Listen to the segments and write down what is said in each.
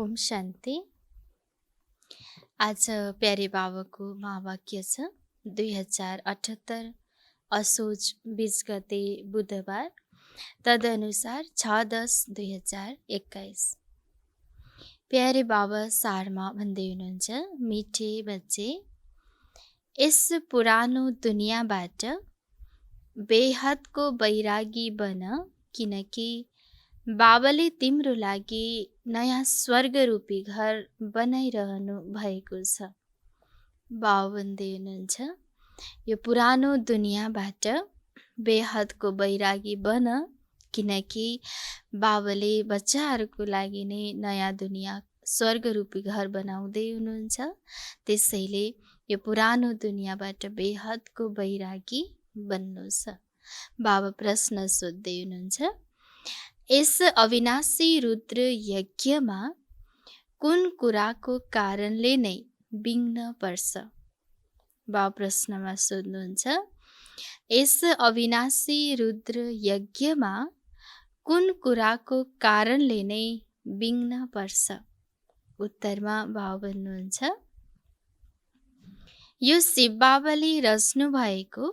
ओम शान्ति। आज प्यारे बाबाको महावाक्य छ 2078 असोज 20 गते बुधबार, तदनुसार 6-10-2021। प्यारे बाबा सारमा भन्दै हुनुहुन्छ, मिठे बच्चे, यस पुरानो दुनियाँबाट बेहदको बैरागी बन, किनकि बाबाले तिम्रो लागि नयाँ स्वर्गरूपी घर बनाइरहनु भएको छ। बाबा भन्दै हुनुहुन्छ, यो पुरानो दुनियाँबाट बेहदको बैरागी बन, किनकि बाबाले बच्चाहरूको लागि नै नयाँ दुनियाँ स्वर्गरूपी घर बनाउँदै हुनुहुन्छ। त्यसैले यो पुरानो दुनियाँबाट बेहदको बैरागी बन्नु छ। बाबा प्रश्न सोध्दै हुनुहुन्छ, यस अविनाशी रुद्र यज्ञमा कुन कुराको कारणले नै विघ्न पर्छ? बाबा प्रश्नमा सोध्नुहुन्छ, यस अविनाशी रुद्र यज्ञमा कुन कुराको कारणले नै विघ्न पर्छ? उत्तरमा बाबा भन्नुहुन्छ, यो शिव बाबाले रच्नु भएको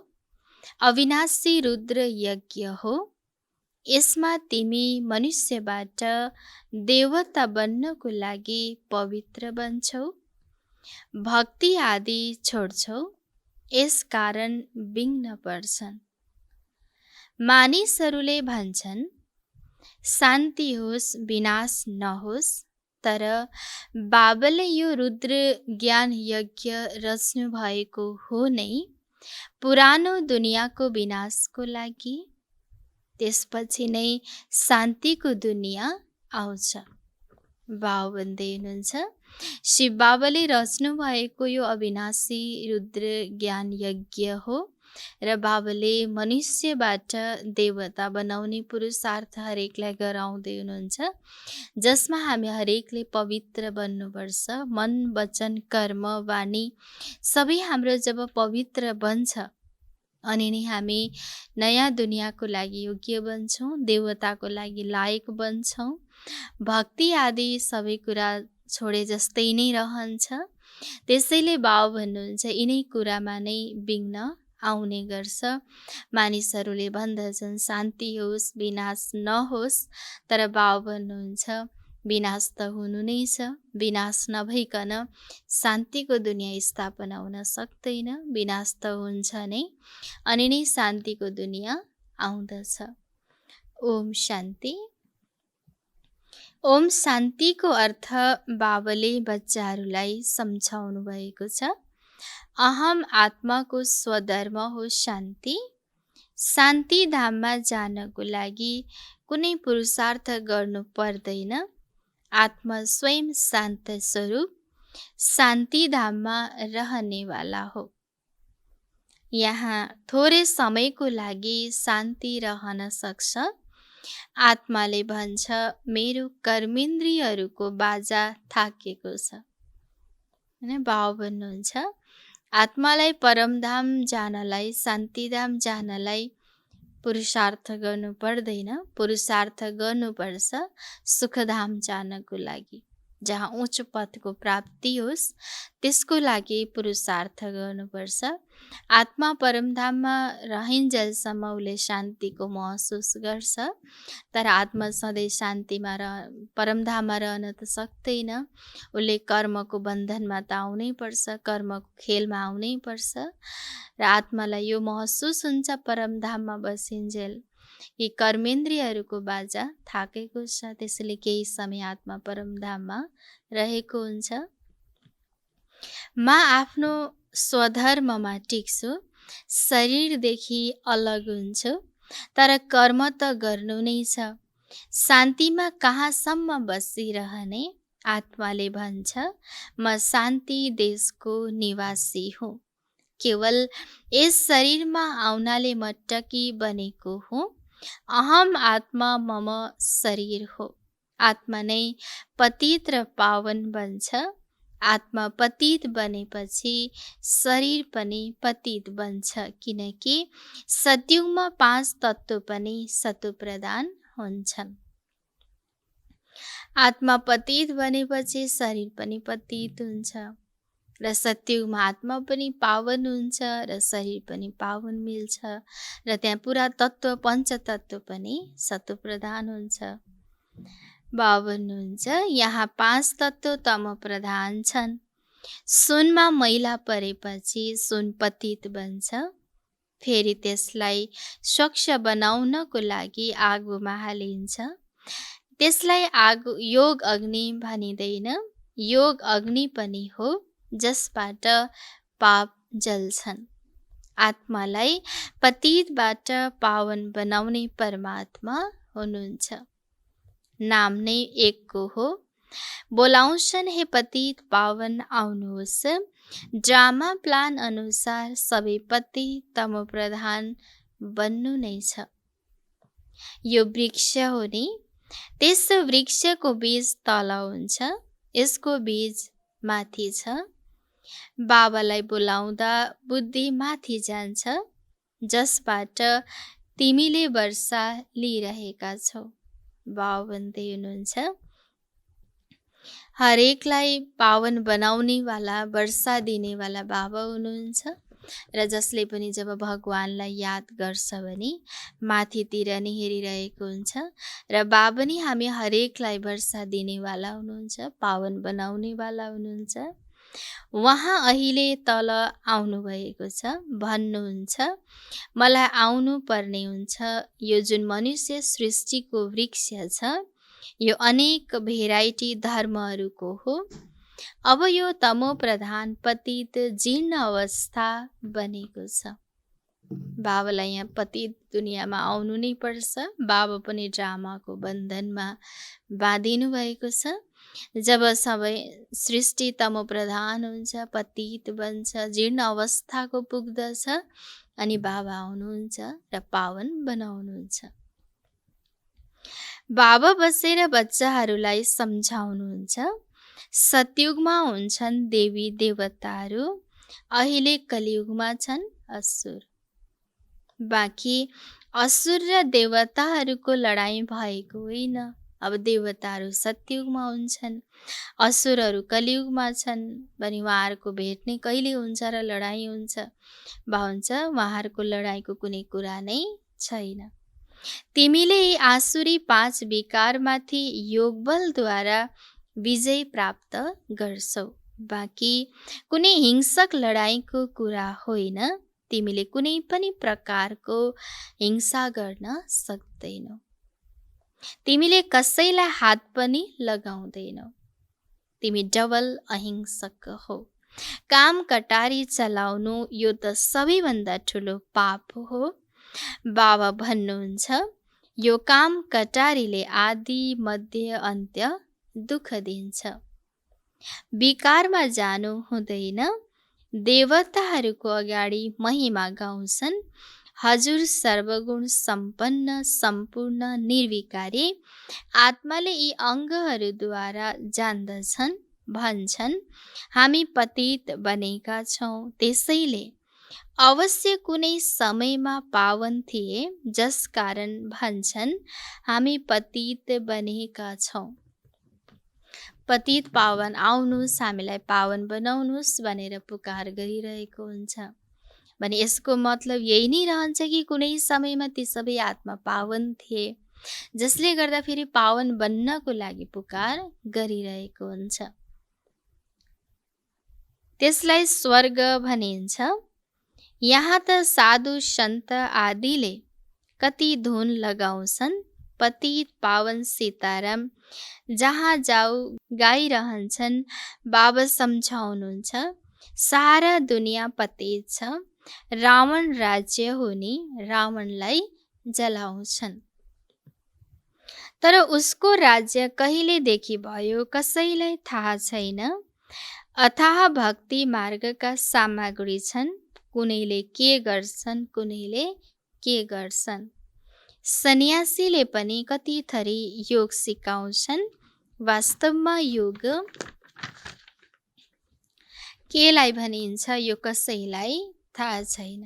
अविनाशी रुद्र यज्ञ हो। यसमा तिमी मनुष्यबाट देवता बन्नको लागि पवित्र बन्छौ, भक्ति आदि छोड्छौ, यस कारण विघ्न पर्छन्। मानिसहरूले भन्छन् शान्ति होस् विनाश नहोस्, तर बाबाले यो रुद्र ज्ञान यज्ञ रच्नु भएको हो नै पुरानो दुनियाँको विनाशको लागि। त्यसपछि नै शान्तिको दुनियाँ आउँछ। बाबा भन्दै हुनुहुन्छ, शिव बाबाले रच्नु भएको यो अविनाशी रुद्र ज्ञान यज्ञ हो र बाबाले मनुष्यबाट देवता बनाउने पुरुषार्थ हरेकलाई गराउँदै हुनुहुन्छ, जसमा हामी हरेकले पवित्र बन्नुपर्छ। मन वचन कर्म वाणी सबै हाम्रो जब पवित्र बन्छ अनि नै हामी नयाँ दुनियाँको लागि योग्य बन्छौँ, देवताको लागि लायक बन्छौँ। भक्ति आदि सबै कुरा छोडे जस्तै नै रहन्छ। त्यसैले बाबा भन्नुहुन्छ, यिनै कुरामा नै विघ्न आउने गर्छ। मानिसहरूले भन्दछन् शान्ति होस् विनाश नहोस्, तर बाबा भन्नुहुन्छ विनाश त हुनु नै छ। विनाश नभइकन शान्तिको दुनियाँ स्थापना हुन सक्दैन। विनाश त हुन्छ नै, अनि नै शान्तिको दुनियाँ आउँदछ। ओम शान्ति। ओम शान्तिको अर्थ बाबाले बच्चाहरूलाई सम्झाउनु भएको छ। अहम आत्माको स्वधर्म हो शान्ति। शान्ति धाममा जानको लागि कुनै पुरुषार्थ गर्नु पर्दैन। आत्मा स्वयं शान्त स्वरूप शान्ति धाममा रहनेवाला हो। यहाँ थोरै समयको लागि शान्ति रहन सक्छ। आत्माले भन्छ, मेरो कर्मेन्द्रियहरूको बाजा थाकेको छ। बाबा भन्नुहुन्छ, आत्मालाई परमधाम जानलाई, शान्तिधाम जानलाई पुरुषार्थ गर्नु पर्दैन। पुरुषार्थ गर्नुपर्छ सुखधाम जानको लागि, जहाँ उच्च पदको प्राप्ति होस्, त्यसको लागि पुरुषार्थ गर्नुपर्छ। आत्मा परमधाममा रहन्जेलसम्म उसले शान्तिको महसुस गर्छ, तर आत्मा सधैँ शान्तिमा परमधाममा रहन त सक्दैन। उसले कर्मको बन्धनमा त आउनै पर्छ, कर्मको खेलमा आउनै पर्छ। र आत्मालाई यो महसुस हुन्छ परमधाममा बसिन्जेल यी कर्मेन्द्रियहरूको बाजा थाकेको छ। त्यसैले केही समय आत्मा परमधाममा रहेको हुन्छ। म आफ्नो स्वधर्ममा टिक्छु, शरीरदेखि अलग हुन्छु, तर कर्म त गर्नु नै छ। शान्तिमा कहाँसम्म बसिरहने? आत्माले भन्छ, म शान्ति देशको निवासी हुँ। केवल यस शरीरमा आउनाले म टकी बनेको हुँ। अहम आत्मा मम शरीर हो। आत्मा नै पतित र पावन बन्छ। आत्मा पतित बनेपछि शरीर पनि पतित बन्छ, किनकि सत्युगमा 5 तत्त्व पनि सतो प्रदान हुन्छन्। आत्मा पतित बनेपछि शरीर पनि पतित हुन्छ र सत्ययुगमा आत्मा पनि पावन हुन्छ र शरीर पनि पावन मिल्छ र त्यहाँ पुरा तत्त्व पञ्चतत्त्व पनि सत्वप्रधान हुन्छ, पावन हुन्छ। यहाँ 5 तत्त्व तम प्रधान छन्। सुनमा मैला परेपछि सुन पतित बन्छ, फेरि त्यसलाई स्वच्छ बनाउनको लागि आगोमा हालिन्छ। त्यसलाई आगो योग अग्नि भनिँदैन, योग अग्नि पनि हो जसबाट पाप जल्छन्। आत्मालाई पतितबाट पावन बनाउने परमात्मा हुनुहुन्छ। नाम नै एकको हो। बोलाउँछन् हे पतित पावन आउनुहोस्। ड्रामा प्लान अनुसार सबै पति तम प्रधान बन्नु नै छ। यो वृक्ष हो नि, त्यस वृक्षको बीज तल हुन्छ, यसको बीज माथि छ। बाबालाई बोलाउँदा बुद्धि माथि जान्छ, जसबाट तिमीले वर्षा लिइरहेका छौ। बाबा भन्दै हुनुहुन्छ, हरेकलाई पावन बनाउनेवाला, वर्षा दिनेवाला बाबा हुनुहुन्छ र जसले पनि जब भगवानलाई याद गर्छ भने माथितिर नै हेरिरहेको हुन्छ र बाबा नि हामी हरेकलाई वर्षा दिनेवाला हुनुहुन्छ, पावन बनाउनेवाला हुनुहुन्छ। उहाँ अहिले तल आउनुभएको छ, भन्नुहुन्छ मलाई आउनु पर्ने हुन्छ। यो जुन मनुष्य सृष्टिको वृक्ष छ यो अनेक भेराइटी धर्महरूको हो। अब यो तमो प्रधान पतित जीर्ण अवस्था बनेको छ। बाबालाई यहाँ पतित दुनियाँमा आउनु नै पर्छ। बाबा पनि ड्रामाको बन्धनमा बाँधिनु भएको छ। जब सबै सृष्टि तमो प्रधान हुन्छ, पतित बन्छ, जीर्ण अवस्थाको पुग्दछ, अनि बाबा आउनुहुन्छ र पावन बनाउनुहुन्छ। बाबा बसेर बच्चाहरूलाई सम्झाउनुहुन्छ। सतयुगमा हुन्छन् देवी देवताहरू, अहिले कलियुगमा छन् असुर। बाँकी असुर र देवताहरूको लडाईँ भएको होइन। अब देवताहरू सतयुगमा हुन्छन्, असुरहरू कलियुगमा छन् भने उहाँहरूको भेट नै कहिले हुन्छ र लडाईँ हुन्छ? हुन्छ उहाँहरूको लडाईँको कुनै कुरा नै छैन। तिमीले यी आसुरी 5 विकारमाथि योगबलद्वारा विजय प्राप्त गर्छौ। बाँकी कुनै हिंसक लडाईँको कुरा होइन। तिमीले कुनै पनि प्रकारको हिंसा गर्न सक्दैनौ। तिमीले कसैलाई हात पनि लगाउँदैनौ। तिमी डबल अहिंसक हौ। काम कटारी चलाउनु यो त सबैभन्दा ठुलो पाप हो। बाबा भन्नुहुन्छ यो काम कटारीले आदि मध्य अन्त्य दुःख दिन्छ। विकारमा जानु हुँदैन। देवताहरूको अगाडि महिमा गाउँछन्, हजुर सर्वगुण सम्पन्न सम्पूर्ण निर्विकारी आत्माले यी अङ्गहरूद्वारा जान्दछन्, भन्छन् हामी पतित बनेका छौँ, त्यसैले अवश्य कुनै समयमा पावन थिए, जसकारण भन्छन् हामी पतित बनेका छौँ। पतित पावन आउनुहोस्, हामीलाई पावन बनाउनुहोस् भनेर पुकार गरिरहेको हुन्छ भने यसको मतलब यही नै रहन्छ कि कुनै समयमा ती सबै आत्मा पावन थिए, जसले गर्दा फेरि पावन बन्नको लागि पुकार गरिरहेको हुन्छ। त्यसलाई स्वर्ग भनिन्छ। यहाँ त साधु सन्त आदिले कति धुन लगाउँछन्, पतित पावन सीताराम जहाँ जाऊ गाइरहन्छन्। बाबा सम्झाउनुहुन्छ सारा दुनियाँ पतित छ। रावण राज्य हुने रावणलाई जलाउँछन्, तर उसको राज्य कहिलेदेखि भयो कसैलाई थाहा छैन। अथाह भक्ति मार्गका सामग्री छन्, कुनैले के गर्छन्, कुनैले के गर्छन्। सन्यासीले पनि कति थरी योग सिकाउँछन्। वास्तवमा योग केलाई भनिन्छ यो कसैलाई थाहा छैन।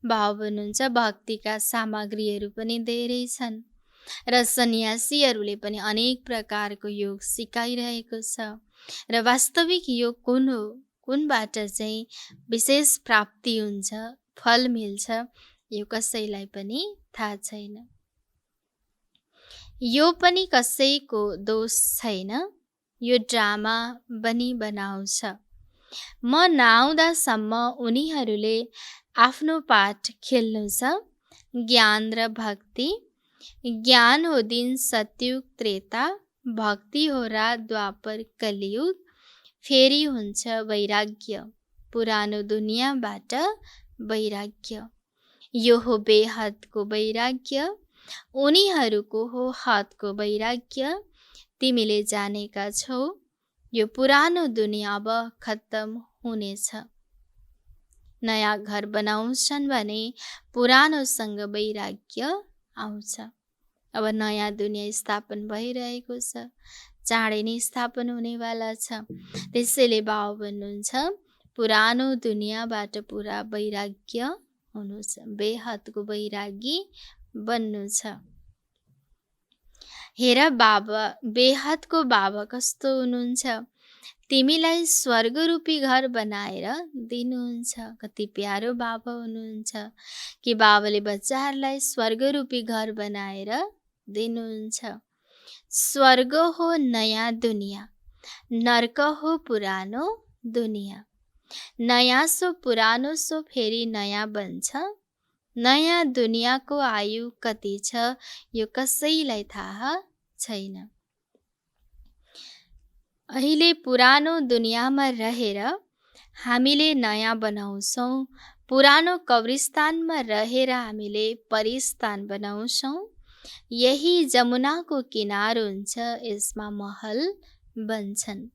बाबा भन्नुहुन्छ भक्तिका सामग्रीहरू पनि धेरै छन्। र सन्यासीहरूले पनि अनेक प्रकारको योग सिकाइरहेको छ। र वास्तविक योग कुन हो, कुनबाट चाहिँ विशेष प्राप्ति हुन्छ, फल मिल्छ, यो कसैलाई पनि थाहा छैन। यो पनि कसैको दोष छैन, यो ड्रामा बनाउँछ। म नआउँदासम्म उनीहरूले आफ्नो पाठ खेल्नु छ। ज्ञान र भक्ति। ज्ञान हो दिन सतयुग त्रेता, भक्ति हो रात द्वापर कलियुग। फेरि हुन्छ वैराग्य, पुरानो दुनियाँबाट वैराग्य। यो हो बेहदको वैराग्य, उनीहरूको हो हदको वैराग्य। तिमीले जानेका छौ, यो पुरानो दुनियाँ अब खत्तम हुनेछ। नयाँ घर बनाउँछन् भने पुरानोसँग वैराग्य आउँछ। अब नयाँ दुनियाँ स्थापन भइरहेको छ, चाँडै नै स्थापन हुनेवाला छ। त्यसैले बाबा भन्नुहुन्छ, पुरानो दुनियाँबाट पुरा वैराग्य हुनु छ, बेहदको वैरागी बन्नु छ। हेर बाबा, बेहदको बाबा कस्तो हुनुहुन्छ, तिमीलाई स्वर्गरूपी घर बनाएर दिनुहुन्छ। कति प्यारो बाबा हुनुहुन्छ कि बाबाले बच्चाहरूलाई स्वर्गरूपी घर बनाएर दिनुहुन्छ। स्वर्ग हो नयाँ दुनियाँ, नर्क हो पुरानो दुनियाँ। नयाँ सो पुरानो सो फेरि नयाँ बन्छ। नयाँ दुनियाँको आयु कति छ, यो कसैलाई थाहा छैन। अहिले पुरानो दुनियाँमा रहेर हामीले नयाँ बनाउँछौँ। पुरानो कब्रिस्तानमा रहेर हामीले परिस्तान बनाउँछौँ। यही जमुनाको किनार हुन्छ, यसमा महल बन्छन्।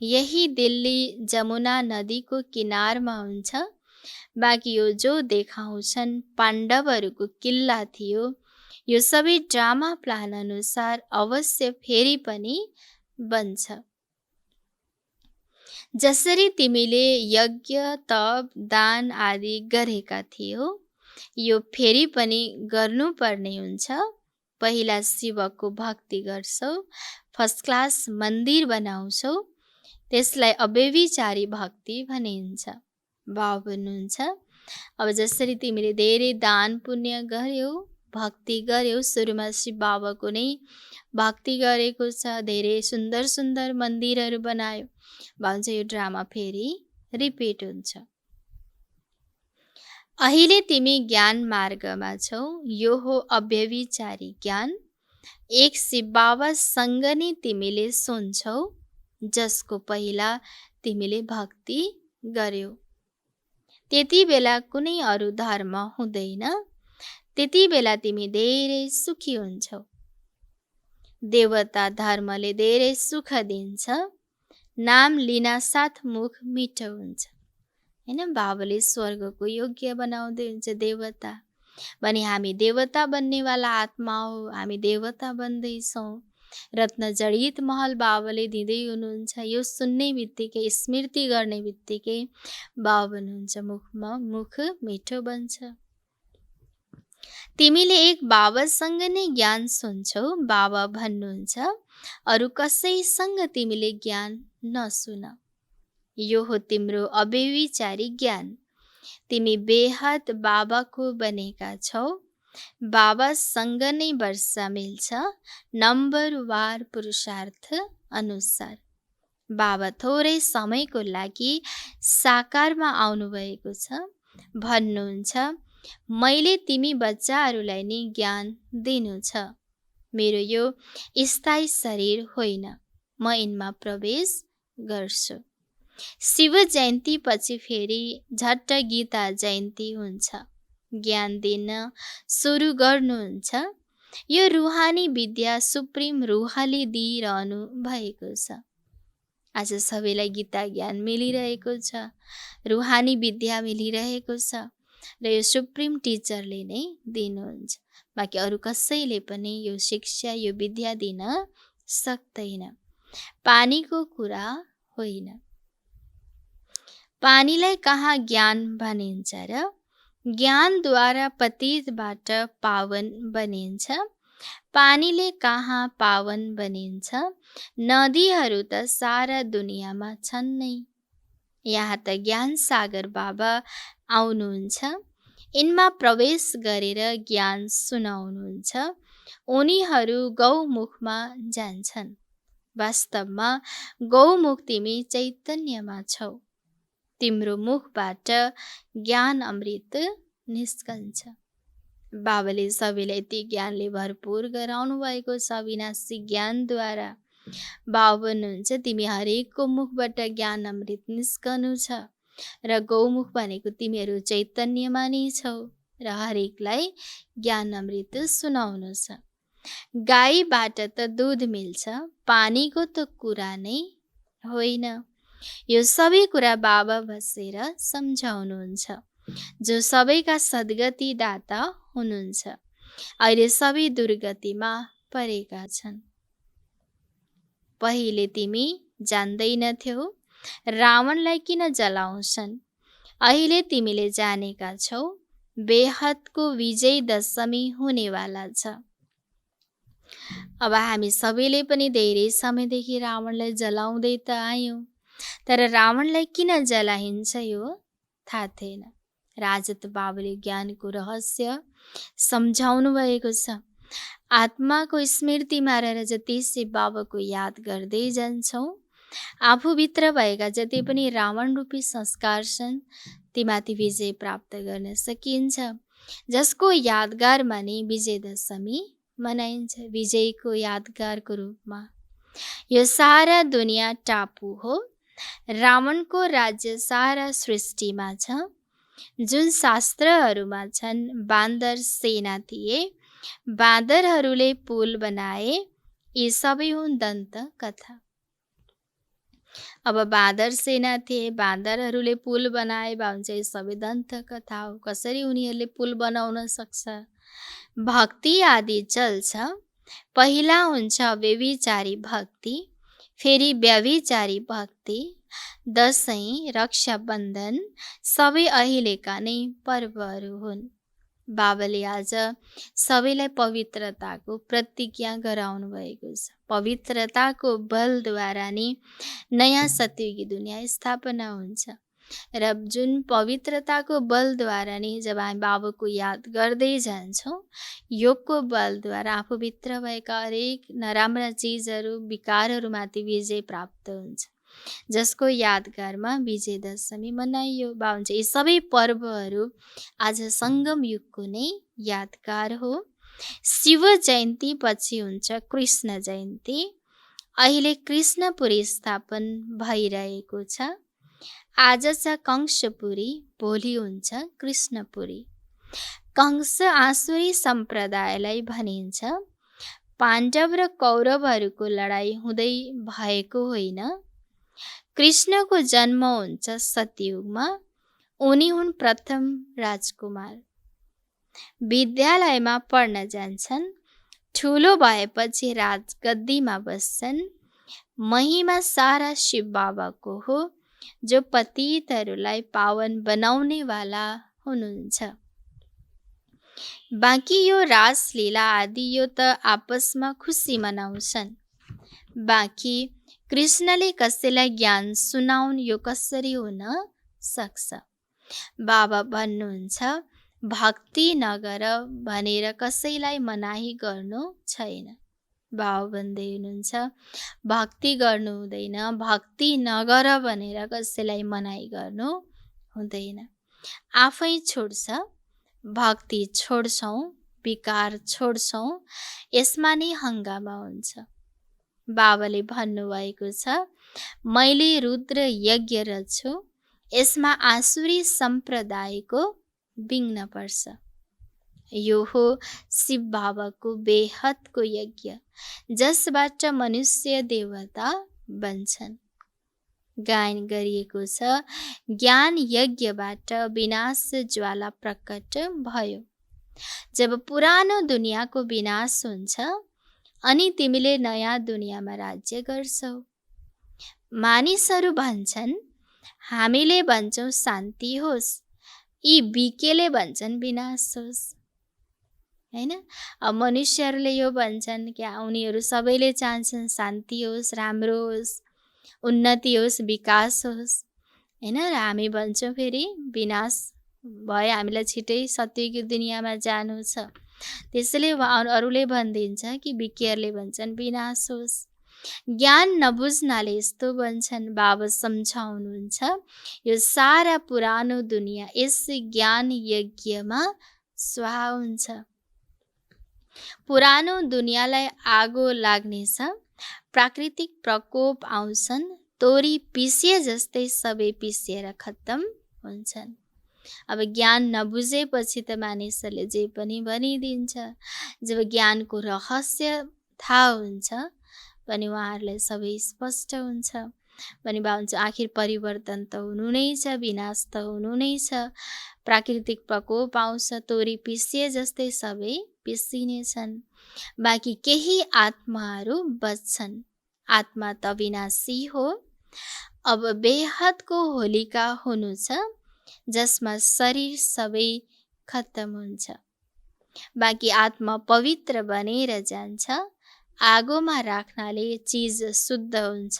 यही दिल्ली जमुना नदीको किनारमा हुन्छ। बाँकी यो जो देखाउँछन् पाण्डवहरूको किल्ला थियो, यो सबै ड्रामा प्लान अनुसार अवश्य फेरि पनि बन्छ। जसरी तिमीले यज्ञ, तप, दान आदि गरेका थियौ, यो फेरि पनि गर्नुपर्ने हुन्छ। पहिला शिवको भक्ति गर्छौ, फर्स्ट क्लास मन्दिर बनाउँछौ, त्यसलाई अव्यभिचारी भक्ति भनिन्छ। बाबा भन्नुहुन्छ, अब जसरी तिमीले धेरै दान पुण्य गर्यौ, भक्ति गर्यौ, सुरुमा शिव बाबाको नै भक्ति गरेको छ, धेरै सुन्दर सुन्दर मन्दिरहरू बनायो, भन्छ यो ड्रामा फेरि रिपिट हुन्छ। अहिले तिमी ज्ञान मार्गमा छौ, यो हो अव्यभिचारी ज्ञान। एक शिव बाबासँग नै तिमीले सुन्छौ, जसको पहिला तिमीले भक्ति गर्यौ। त्यति बेला कुनै अरू धर्म हुँदैन, त्यति बेला तिमी धेरै सुखी हुन्छौ। देवता धर्मले धेरै सुख दिन्छ, नाम लिना साथ मुख मिठो हुन्छ। हैन, बाबाले स्वर्गको योग्य बनाउँदै हुन्छ देवता। भने हामी देवता बन्नेवाला आत्मा हो, हामी देवता बन्दैछौँ। रत्न जडित महल बाबाले दिँदै हुनुहुन्छ। यो सुन्ने बित्तिकै, स्मृति गर्ने बित्तिकै बाबा भन्नुहुन्छ, मुखमा मुख मिठो बन्छ। तिमीले एक बाबासँग नै ज्ञान सुन्छौ। बाबा भन्नुहुन्छ, अरू कसैसँग तिमीले ज्ञान नसुन। यो हो तिम्रो अव्यभिचारी ज्ञान। तिमी बेहद बाबाको बनेका छौ। बाबासँग नै वर्षा मिल्छ, नम्बरवार पुरुषार्थ अनुसार। बाबा थोरै समयको लागि साकारमा आउनुभएको छ। भन्नुहुन्छ, मैले तिमी बच्चाहरूलाई नै ज्ञान दिनु छ। मेरो यो स्थायी शरीर होइन, म यिनमा प्रवेश गर्छु। शिव जयन्ती पछि फेरि झट्ट गीता जयन्ती हुन्छ। ज्ञान दिन सुरु गर्नुहुन्छ। यो रुहानी विद्या सुप्रिम रुहले दिइरहनु भएको छ। आज सबैलाई गीता ज्ञान मिलिरहेको छ, रुहानी विद्या मिलिरहेको छ, र यो सुप्रिम टिचरले नै दिनुहुन्छ। बाँकी अरू कसैले पनि यो शिक्षा, यो विद्या दिन सक्दैन। पानीको कुरा होइन। पानीलाई कहाँ ज्ञान भनिन्छ र? ज्ञानद्वारा पतितबाट पावन बनिन्छ। पानीले कहाँ पावन बनिन्छ, नदीहरू त सारा दुनियाँमा छन् नै। यहाँ त ज्ञान सागर बाबा आउनुहुन्छ, यिनमा प्रवेश गरेर ज्ञान सुनाउनुहुन्छ। उनीहरू गौमुखमा जान्छन्। वास्तवमा गौमुख तिमी चैतन्यमा छौ। तिम्रो मुखबाट ज्ञान अमृत निस्कन्छ। बाबाले सबैलाई ती ज्ञानले भरपूर गराउनु भएको छ। अविनाशी ज्ञानद्वारा बाबा भन्नुहुन्छ, तिमी हरेकको मुखबाट ज्ञान अमृत निस्कनु छ र गौमुख भनेको तिमीहरू चैतन्यमा नै छौ र हरेकलाई ज्ञान अमृत सुनाउनु छ। गाईबाट त दुध मिल्छ, पानीको त कुरा नै होइन। यो सबै कुरा बाबा बसेर सम्झाउनुहुन्छ, जो सबैका सद्गति दाता हुनुहुन्छ। अहिले सबै दुर्गतिमा परेका छन्। पहिले तिमी जान्दैनथ्यौ रावणलाई किन जलाउँछन्, अहिले तिमीले जानेका छौ बेहदको विजय दशमी हुनेवाला छ। अब हामी सबैले पनि धेरै समयदेखि रावणलाई जलाउँदै त आयौँ, तर रावणलाई किन जलाइन्छ यो थाहा थिएन। आज त बाबाले ज्ञानको रहस्य सम्झाउनु भएको छ। आत्माको स्मृतिमा रहेर जति से बाबाको याद गर्दै जान्छौँ, आफूभित्र भएका जति पनि रावण रूपी संस्कार छन् तीमाथि विजय प्राप्त गर्न सकिन्छ। जसको यादगारमा नै विजय दशमी मनाइन्छ, विजयको यादगारको रूपमा। यो सारा दुनियाँ टापु हो। रावणको राज्य सारा सृष्टिमा छ। जुन शास्त्रहरूमा छन् बाँदर सेना थिए, बाँदरहरूले पुल बनाए, यी सबै हुन् दन्त कथा। अब बाँदर सेना थिए, बाँदरहरूले पुल बनाए भन्छ, यी सबै दन्त कथा हो। कसरी उनीहरूले पुल बनाउन सक्छ? भक्ति आदि चल्छ। पहिला हुन्छ व्यभिचारी भक्ति, फेरि व्यभिचारी भक्ति। दसैँ, रक्षाबन्धन सबै अहिलेका नै पर्वहरू हुन्। बाबाले आज सबैलाई पवित्रताको प्रतिज्ञा गराउनु भएको छ। पवित्रताको बलद्वारा नै नयाँ सतयुगी दुनियाँ स्थापना हुन्छ र जुन पवित्रताको बलद्वारा नै जब हामी बाबाको याद गर्दै जान्छौँ, योगको बलद्वारा आफूभित्र भएका हरेक नराम्रा चिजहरू, विकारहरूमाथि विजय प्राप्त हुन्छ। जसको यादगारमा विजय दशमी मनाइयो। बाबा यी सबै पर्वहरू आज सङ्गम युगको नै यादगार हो। शिव जयन्ती पछि हुन्छ कृष्ण जयन्ती। अहिले कृष्णपुरी स्थापन भइरहेको छ। आज छ कंसपुरी, भोलि हुन्छ कृष्णपुरी। कंस आसुरी सम्प्रदायलाई भनिन्छ। पाण्डव र कौरवहरूको लडाईँ हुँदै भएको होइन। कृष्णको जन्म हुन्छ सतयुगमा। उनी हुन् प्रथम राजकुमार। विद्यालयमा पढ्न जान्छन्। ठुलो भएपछि राजगद्दीमा बस्छन्। महिमा सारा शिव बाबाको हो, जो पतितहरूलाई पावन बनाउनेवाला हुनुहुन्छ। बाँकी यो रासलीला आदि यो त आपसमा खुसी मनाउँछन्। बाँकी कृष्णले कसैलाई ज्ञान सुनाउन् यो कसरी हुन सक्छ? बाबा भन्नुहुन्छ, भक्ति नगर भनेर कसैलाई मनाही गर्नु छैन। बाबा भन्दै हुनुहुन्छ, भक्ति गर्नु हुँदैन, भक्ति नगर भनेर कसैलाई मनाही गर्नु हुँदैन। आफै छुट्छ। भक्ति छोड्छौँ, विकार छोड्छौँ, यसमा नै हङ्गामा हुन्छ। बाबाले भन्नुभएको छ, मैले रुद्र यज्ञ रच्छु, यसमा आसुरी सम्प्रदायको विघ्न पर्छ। यो हो शिव बाबाको बेहदको यज्ञ, जसबाट मनुष्य देवता बन्छन्। गायन गरिएको छ, ज्ञान यज्ञबाट विनाश ज्वाला प्रकट भयो। जब पुरानो दुनियाँको विनाश हुन्छ अनि तिमीले नयाँ दुनियाँमा राज्य गर्छौ। मानिसहरू भन्छन्, हामीले भन्छौँ शान्ति होस्, यी बिकेले भन्छन् विनाश होस्। हैन। अब मनुष्यहरूले यो भन्छन् कि उनीहरू सबैले चाहन्छन् शान्ति होस्, राम्रो होस्, उन्नति होस्, विकास होस्, हैन। र हामी भन्छौँ फेरि विनाश भयो, हामीलाई छिटै सत्यको दुनियाँमा जानु छ। त्यसैले अरूले भनिदिन्छ कि विज्ञहरूले भन्छन् विनाश होस्। ज्ञान नबुझ्नाले यस्तो भन्छन्, बाबा सम्झाउनुहुन्छ यो सारा पुरानो दुनियाँ यस ज्ञान यज्ञमा स्वाहा हुन्छ। पुरानो दुनियाँलाई आगो लाग्नेछ, प्राकृतिक प्रकोप आउँछन्, तोरी पिसिए जस्तै सबै पिसिएर खत्तम हुन्छन्। अब ज्ञान नबुझेपछि त मानिसहरूले जे पनि भनिदिन्छ। जब ज्ञानको रहस्य थाहा हुन्छ भने उहाँहरूलाई सबै स्पष्ट हुन्छ। भने भाउन्छ आखिर परिवर्तन त हुनु नै छ, विनाश त हुनु नै छ। प्राकृतिक प्रकोप आउँछ, तोरी पिसिए जस्तै सबै पिसिनेछन्। बाँकी केही आत्माहरू बच्छन्। आत्मा त विनाशी हो। अब बेहदको होलिका हुनु छ जसमा शरीर सबै खत्तम हुन्छ। बाँकी आत्मा पवित्र बनेर जान्छ। आगोमा राख्नाले चिज शुद्ध हुन्छ।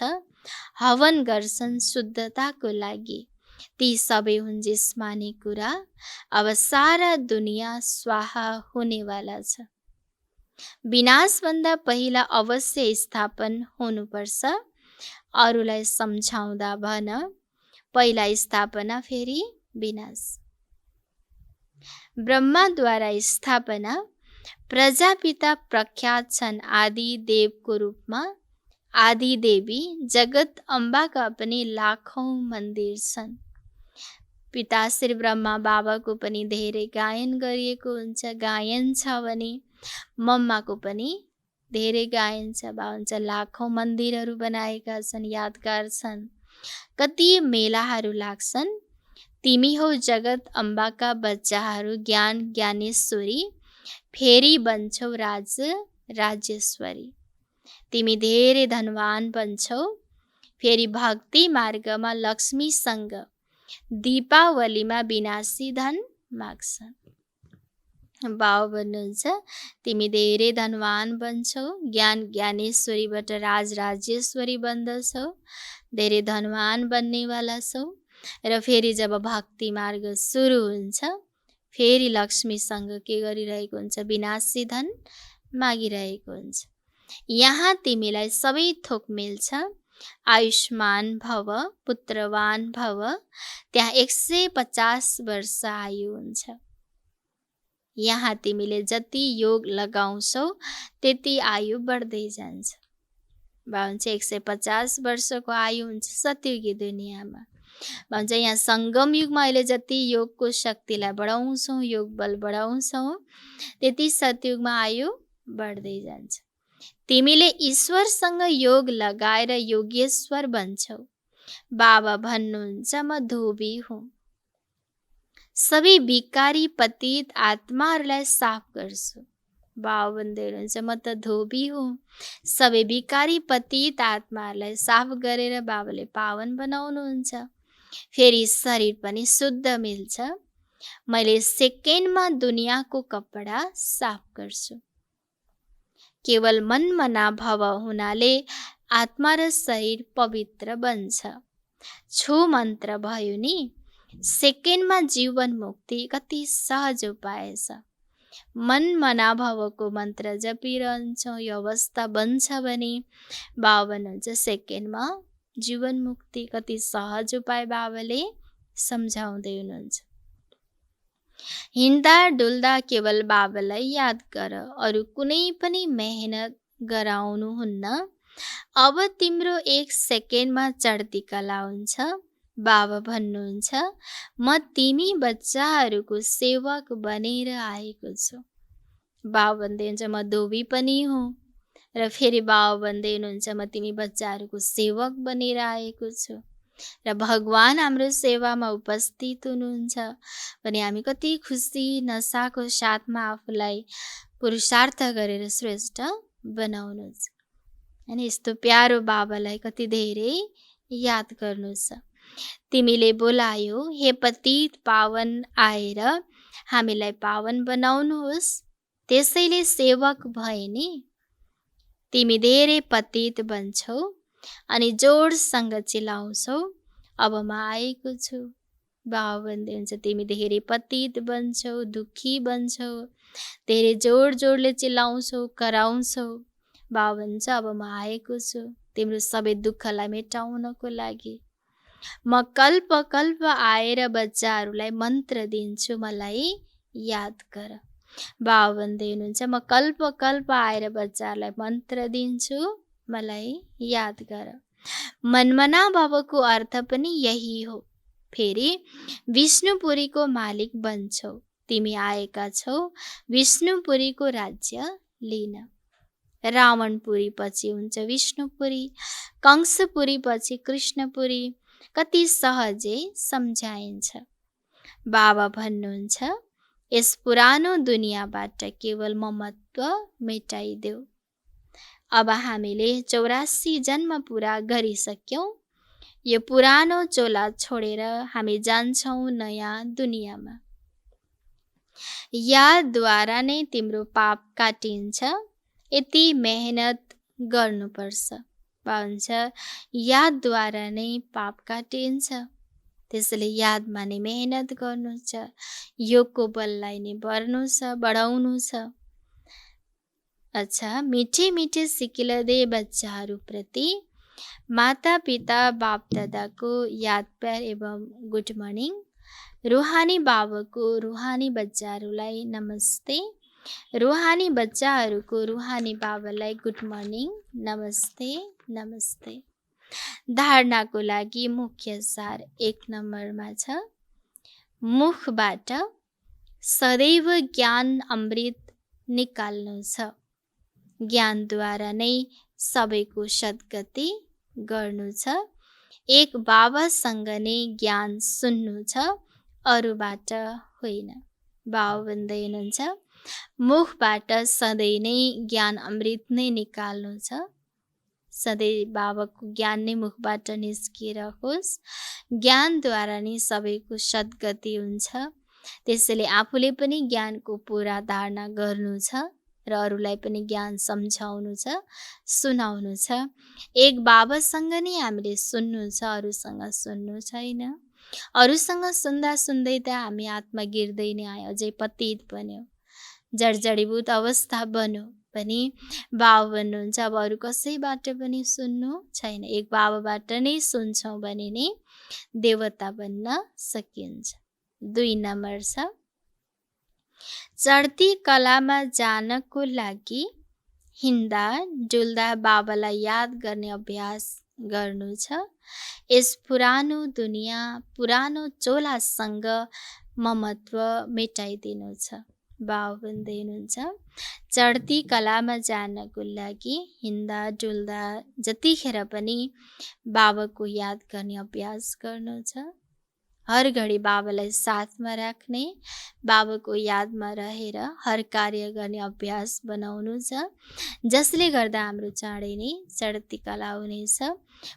हवन गर्छन् शुद्धताको लागि। ती सबै हुन् जिस्मानी कुरा। अब सारा दुनियाँ स्वाहा हुनेवाला छ। विनाशभन्दा पहिला अवश्य स्थापन हुनुपर्छ। अरूलाई सम्झाउँदा भन, पहिला स्थापना फेरि विनाश। ब्रह्माद्वारा स्थापना। प्रजापिता प्रख्यात छन् आदि देवको रूपमा। आदि देवी जगत अम्बाका पनि लाखौं मन्दिर छन्। पिता श्री ब्रह्मा बाबाको पनि धेरै गायन गरिएको हुन्छ। गायन छ भने मम्माको पनि धेरै गायन छ। भन्छ लाखौं मन्दिरहरू बनाएका छन्, यादगार छन्। कति मेलाहरू लाग्छन्। तिमी हो जगत अम्बाका बच्चाहरू, ज्ञान ज्ञानेश्वरी, फेरि बन्छौ राज राज्यश्वरी। तिमी धेरै धनवान बन्छौ, फेरि भक्ति मार्गमा लक्ष्मीसँग दीपावलीमा विनाशी धन माग्छन्। बाबा भन्नुहुन्छ तिमी धेरै धनवान बन्छौ, ज्ञान ज्ञानेश्वरीबाट राज राज्यश्वरी बन्दछौ, धेरै धनवान बन्नेवाला छौ। र फेरि जब भक्ति मार्ग सुरु हुन्छ फेरि लक्ष्मीसँग के गरिरहेको हुन्छ, विनाशी धन मागिरहेको हुन्छ। यहाँ तिमीलाई सबै थोक मिल्छ। आयुष्मान भव, पुत्रवान भव। त्यहाँ 150 वर्ष आयु हुन्छ। यहाँ तिमीले जति योग लगाउँछौ त्यति आयु बढ्दै जान्छ। भन्छ 150 वर्षको आयु हुन्छ सत्ययुगी दुनियाँमा। भन्छ यहाँ सङ्गम युगमा अहिले जति योगको शक्तिलाई बढाउँछौँ, योग बल बढाउँछौँ, त्यति सत्ययुगमा आयु बढ्दै जान्छ। तिमीले ईश्वरसँग योग लगाएर योगेश्वर बन्छौ। बाबा भन्नुहुन्छ म धोबी हुँ। सबै विकारी पतित आत्माहरूलाई साफ गर्छु। बाबा भन्दै हुनुहुन्छ म त धोबी हुँ। सबै विकारी पतित आत्माहरूलाई साफ गरेर बाबाले पावन बनाउनुहुन्छ। फेरि शरीर पनि शुद्ध मिल्छ। मैले सेकेन्डमा दुनियाँको कपडा साफ गर्छु। केवल मनमना भव हुनाले आत्मा र शरीर पवित्र बन्छ। छु मन्त्र भयो नि, सेकेन्डमा जीवन मुक्ति कति सहज उपाय छ। मनमना भवको मन्त्र जपिरहन्छौँ, यो अवस्था बन्छ भने बाबा भन्नुहुन्छ सेकेन्डमा जीवन मुक्ति कति सहज उपाय बाबाले सम्झाउँदै हुनुहुन्छ। हिँड्दा डुल्दा केवल बाबालाई याद गर, अरू कुनै पनि मेहनत गराउनुहुन्न। अब तिम्रो 1 सेकेन्डमा चढ्ती कला हुन्छ। बाबा भन्नुहुन्छ म तिमी बच्चाहरूको सेवक बनेर आएको छु। बाबा भन्दै हुनुहुन्छ म धोबी पनि हुँ। र फेरि बाबा भन्दै हुनुहुन्छ म तिमी बच्चाहरूको सेवक बनेर आएको छु। र भगवान हाम्रो सेवामा उपस्थित हुनुहुन्छ भने हामी कति खुसी नसाको साथमा आफूलाई पुरुषार्थ गरेर श्रेष्ठ बनाउनुहुन्छ। अनि यस्तो प्यारो बाबालाई कति धेरै याद गर्नु छ। तिमीले बोलायो हे पतित पावन आएर हामीलाई पावन बनाउनुहोस्। त्यसैले सेवक भए नि तिमी धेरै पतित बन्छौ अनि जोडसँग चिल्लाउँछौ, अब म आएको छु। बाबा भन्दै हुन्छ तिमी धेरै पतित बन्छौ, दुःखी बन्छौ, धेरै जोडले चिल्लाउँछौ, कराउँछौ। बाबा भन्छ अब म आएको छु तिम्रो सबै दुःखलाई मेटाउनको लागि। म कल्प कल्प आएर बच्चाहरूलाई मन्त्र दिन्छु, मलाई याद गर। बाबा भन्दै हुनुहुन्छ म कल्प कल्प आएर बच्चाहरूलाई मन्त्र दिन्छु, मलाई याद गर। मनमना बाबाको अर्थ पनि यही हो। फेरि विष्णुपुरीको मालिक बन्छौ। तिमी आएका छौ विष्णुपुरीको राज्य लिन। रावणपुरी पछि हुन्छ विष्णुपुरी, कंसपुरी पछि कृष्णपुरी। कति सहजै सम्झाइन्छ। बाबा भन्नुहुन्छ यस पुरानो दुनियाँबाट केवल ममत्व मेटाइदेऊ। अब हामीले 84 जन्म पुरा गरिसक्यौँ। यो पुरानो चोला छोडेर हामी जान्छौँ नयाँ दुनियाँमा। यादद्वारा नै तिम्रो पाप काटिन्छ, यति मेहनत गर्नुपर्छ। भन्छ यादद्वारा नै पाप काटिन्छ, त्यसैले यादमा नै मेहनत गर्नु छ, योगको बललाई नै बढ्नु छ, बढाउनु छ। अच्छा, मिठे मिठे सिकिलदे बच्चाहरूप्रति माता पिता बाप दादाको याद प्यार एवं गुड मर्निङ। रूहानी बाबाको रूहानी बच्चाहरूलाई नमस्ते। रूहानी बच्चाहरूको रूहानी बाबालाई गुड मर्निङ, नमस्ते नमस्ते। धारणाको लागि मुख्य सार 1 नम्बरमा छ, मुखबाट सदैव ज्ञान अमृत निकाल्नु छ। ज्ञानद्वारा नै सबैको सद्गति गर्नु छ। एक बाबासँग नै ज्ञान सुन्नु छ, अरूबाट होइन। बाबा भन्दै हुनुहुन्छ मुखबाट सधैँ नै ज्ञान अमृत नै निकाल्नु छ। सधैँ बाबाको ज्ञान नै मुखबाट निस्किएर होस्। ज्ञानद्वारा नै सबैको सद्गति हुन्छ। त्यसैले आफूले पनि ज्ञानको पुरा धारणा गर्नु छ र अरूलाई पनि ज्ञान सम्झाउनु छ, सुनाउनु छ। एक बाबासँग नै हामीले सुन्नु छ, अरूसँग सुन्नु छैन। अरूसँग सुन्दा सुन्दै त हामी आत्मा गिर्दै नै आयो, अझै पतित बन्यो, जडजडीभूत अवस्था बन्यो। पनि बाबा भन्नुहुन्छ अब अरू कसैबाट पनि सुन्नु छैन, एक बाबाबाट नै सुन्छौँ भने नै देवता बन्न सकिन्छ। 2 नम्बर छ, चढ्ती कलामा जानको लागि हिँड्दा डुल्दा बाबालाई याद गर्ने अभ्यास गर्नु छ। यस पुरानो दुनियाँ पुरानो चोलासँग ममत्व मेटाइदिनु छ। बाबा भन्दै हुनुहुन्छ चढ्ती कलामा जानको लागि हिँड्दा डुल्दा जतिखेर पनि बाबाको याद गर्ने अभ्यास गर्नु छ। हर घडी बाबालाई साथमा राख्ने, बाबाको यादमा रहेर हर कार्य गर्ने अभ्यास बनाउनु छ, जसले गर्दा हाम्रो चाँडै नै चढ्ती कला हुनेछ।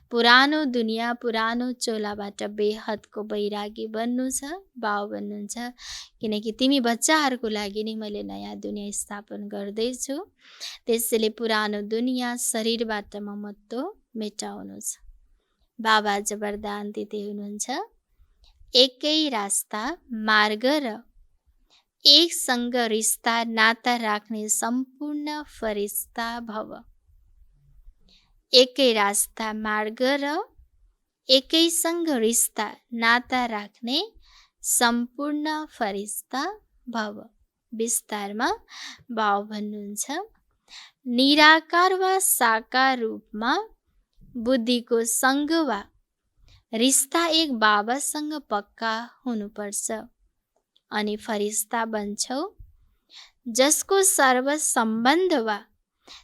पुरानो दुनियाँ पुरानो चोलाबाट बेहदको वैरागी बन्नु छ। बाबा भन्नुहुन्छ किनकि तिमी बच्चाहरूको लागि नै मैले नयाँ दुनियाँ स्थापन गर्दैछु, त्यसैले पुरानो दुनियाँ शरीरबाट ममत्व मेटाउनु छ। बाबा आज वरदान दिँदै हुनुहुन्छ एकै रास्ता मार्ग र एकसँग रिस्ता नाता राख्ने सम्पूर्ण फरिस्ता भव। एकै रास्ता मार्ग र एकैसँग रिस्ता नाता राख्ने सम्पूर्ण फरिस्ता भव। विस्तारमा बाबा भन्नुहुन्छ निराकार वा साकार रूपमा बुद्धिको सङ्ग वा रिस्ता एक बाबासँग पक्का हुनुपर्छ अनि फरिस्ता बन्छौ, जसको सर्व सम्बन्ध वा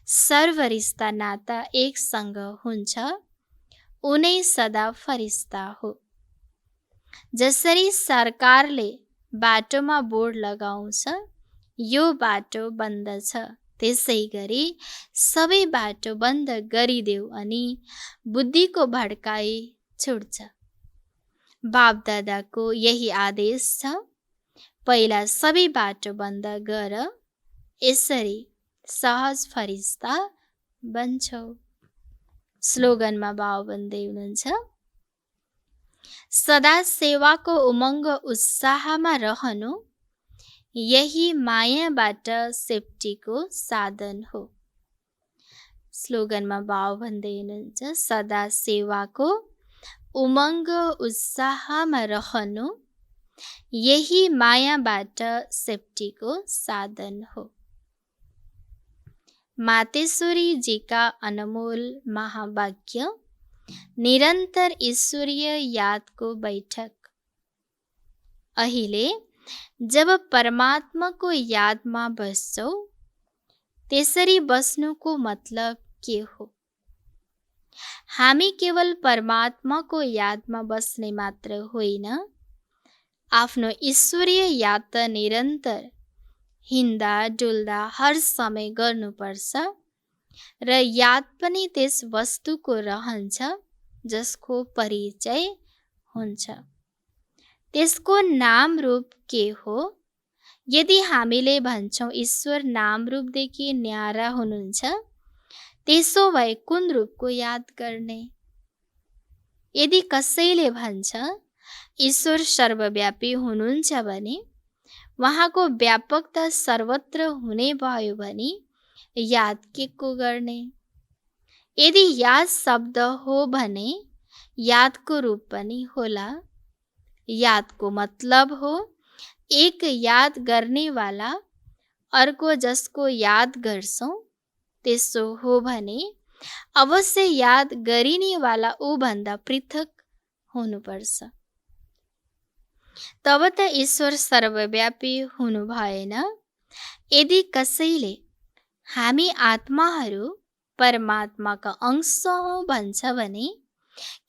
सर्व रिस्ता नाता एकसँग हुन्छ, उनै सदा फरिस्ता हो। जसरी सरकारले बाटोमा बोर्ड लगाउँछ यो बाटो बन्द छ, त्यसै गरी सबै बाटो बन्द गरिदेऊ अनि बुद्धिको भड्काइ छुट्छ। बापदादाको यही आदेश छ, पहिला सबै बाटो बन्द गर यसरी सहज फरिस्ता बन्छौ। स्लोगनमा बाउ भन्दै हुनुहुन्छ, सदा सेवाको उमङ्ग उत्साहमा रहनु यही मायाबाट सेफ्टीको साधन हो। स्लोगनमा बाउ भन्दै हुनुहुन्छ, सदा सेवाको उमङ्ग उत्साहमा रहनु यही मायाबाट सेफ्टीको साधन हो। मातेश्वरी जी का अनमोल महावाक्य, निरन्तर ईश्वरीय यादको बैठक। अहिले जब परमात्माको यादमा बस्छौ, त्यसरी बस्नुको मतलब के हो? हामी केवल परमात्माको यादमा बस्ने मात्र होइन, आफ्नो ईश्वरीय याद त निरन्तर हिँड्दा डुल्दा हर समय गर्नुपर्छ र याद पनि त्यस वस्तुको रहन्छ जसको परिचय हुन्छ। त्यसको नाम रूप के हो? यदि हामीले भन्छौँ ईश्वर नाम रूपदेखि न्यारा हुनुहुन्छ, त्यसो भए कुन रूपको याद गर्ने? यदि कसैले भन्छ ईश्वर सर्वव्यापी हुनुहुन्छ भने उहाँको व्यापकता सर्वत्र हुने भयो भने याद के को गर्ने? यदि याद शब्द हो भने यादको रूप पनि होला। यादको मतलब हो एक याद गर्नेवाला अर्को जसको याद गर्छौँ, त्यसो हो भने अवश्य याद गरिनेवाला ऊभन्दा पृथक हुनुपर्छ। तब त ईश्वर सर्वव्यापी हुनु भएन। यदि कसैले हामी आत्माहरू परमात्माका अंश हौँ भन्छ भने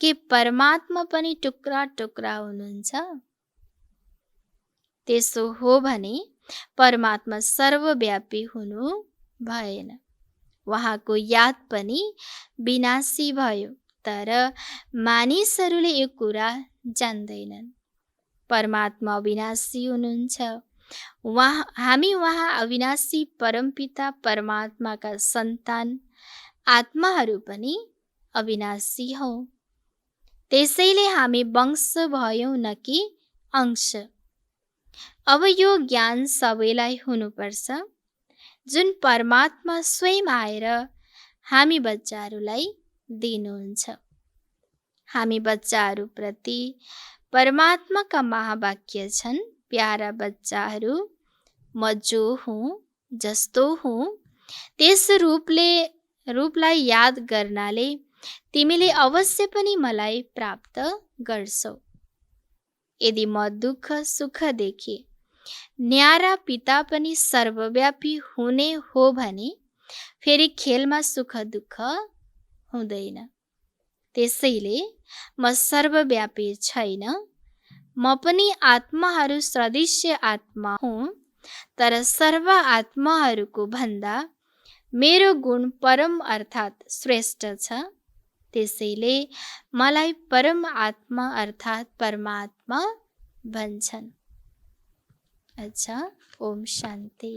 के परमात्मा पनि टुक्रा टुक्रा हुनुहुन्छ? त्यसो हो भने परमात्मा सर्वव्यापी हुनु भएन। उहाँको याद पनि विनाशी भयो। तर मानिसहरूले यो कुरा जान्दैनन्। परमात्मा अविनाशी हुनुहुन्छ। हामी उहाँ अविनाशी परमपिता परमात्माका सन्तान आत्माहरू पनि अविनाशी हौँ। त्यसैले हामी वंश भयौँ न कि अंश। अब यो ज्ञान सबैलाई हुनुपर्छ, जुन परमात्मा स्वयं आएर हामी बच्चाहरूलाई दिनुहुन्छ। हामी बच्चाहरूप्रति परमात्माका महावाक्य छन्, प्यारा बच्चाहरू, म जो हुँ जस्तो हुँ त्यस रूपलाई याद गर्नाले तिमीले अवश्य पनि मलाई प्राप्त गर्छौ। यदि म दुःख सुख देखे न्यारा पिता पनि सर्वव्यापी हुने हो भने फेरि खेलमा सुख दुःख हुँदैन। त्यसैले म सर्वव्यापी छैन, म पनि आत्माहरू सदृश्य आत्मा हुँ। तर सर्व आत्माहरूको भन्दा मेरो गुण परम अर्थात् श्रेष्ठ छ। त्यसैले मलाई परम आत्मा अर्थात् परमात्मा भन्छन्। अच्छा, ओम शान्ति।